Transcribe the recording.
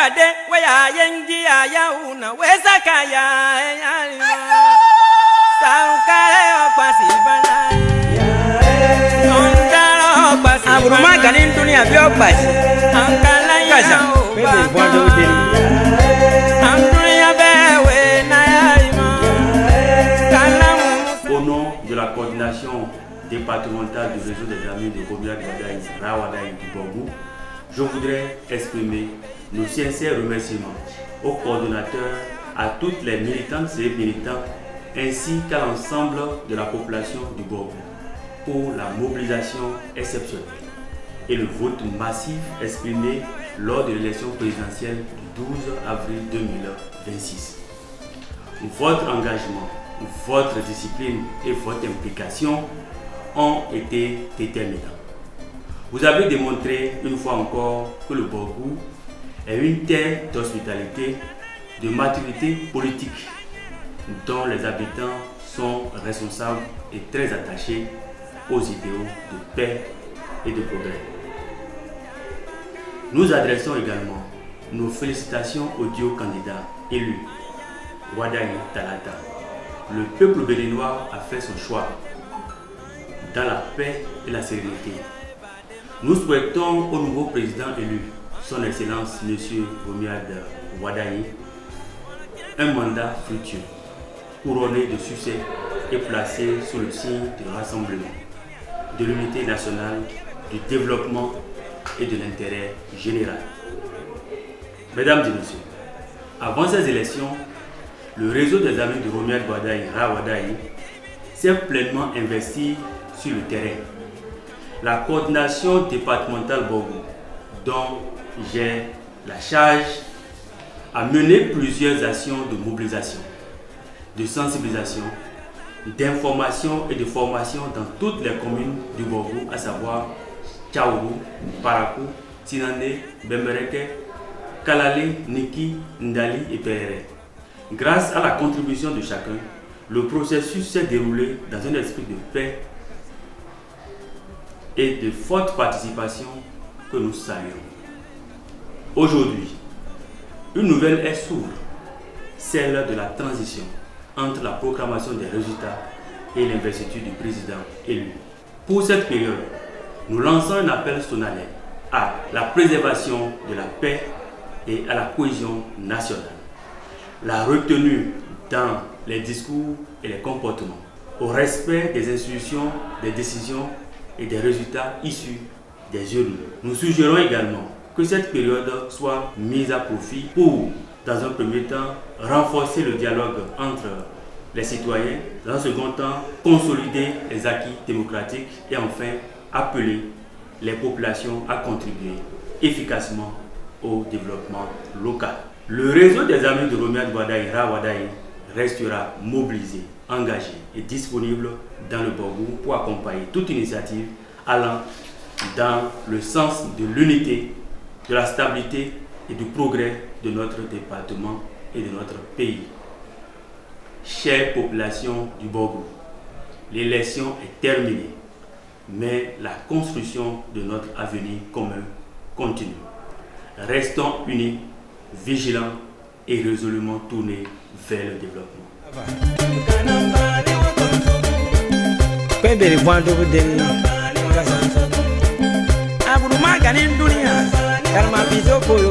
wade waya yengi ya una weza kaya yalima saukare okwasibana ondaro okwasibana aburuma ganin dunia bio basi ankala ya bebe bondo deli amdunya bewe na yalima kalamu. Au nom de la coordination départementale du réseau des amis de Romuald Wadaye Rawadaye du Borgou, je voudrais exprimer nos sincères remerciements aux coordonnateurs, à toutes les militantes et militants, ainsi qu'à l'ensemble de la population du Borgou pour la mobilisation exceptionnelle et le vote massif exprimé lors de l'élection présidentielle du 12 avril 2026. Votre engagement, votre discipline et votre implication ont été déterminants. Vous avez démontré une fois encore que le Borgou est une terre d'hospitalité, de maturité politique, dont les habitants sont responsables et très attachés aux idéaux de paix et de progrès. Nous adressons également nos félicitations aux deux candidats élus, Wadaye Talata. Le peuple béninois a fait son choix dans la paix et la sérénité. Nous souhaitons au nouveau président élu, son Excellence M. Romuald Wadaye, un mandat fructueux, couronné de succès et placé sous le signe du rassemblement, de l'unité nationale, du développement et de l'intérêt général. Mesdames et messieurs, avant ces élections, le réseau des amis de Romuald Wadaye Rawadaye s'est pleinement investi sur le terrain. La coordination départementale Borgou, dont j'ai la charge, a mené plusieurs actions de mobilisation, de sensibilisation, d'information et de formation dans toutes les communes du Borgou, à savoir Tchaourou, Parakou, Tinandé, Bembereke, Kalale, Niki, Ndali et Perere. Grâce à la contribution de chacun, le processus s'est déroulé dans un esprit de paix et de forte participation que nous saluons. Aujourd'hui, une nouvelle ère s'ouvre, celle de la transition entre la proclamation des résultats et l'investiture du président élu. Pour cette période, nous lançons un appel solennel à la préservation de la paix et à la cohésion nationale. La retenue dans les discours et les comportements, au respect des institutions, des décisions et des résultats issus des urnes. Nous suggérons également que cette période soit mise à profit pour, dans un premier temps, renforcer le dialogue entre les citoyens, dans un second temps, consolider les acquis démocratiques et enfin appeler les populations à contribuer efficacement au développement local. Le réseau des amis de Romuald Wadaye Rawadaye restera mobilisé, engagé et disponible dans le Borgou pour accompagner toute initiative allant dans le sens de l'unité, de la stabilité et du progrès de notre département et de notre pays. Chère population du Borgou, l'élection est terminée, mais la construction de notre avenir commun continue. Restons unis, vigilants et résolument tournés vers le développement. Aburuma ganin dunia, kalma bizo koyo.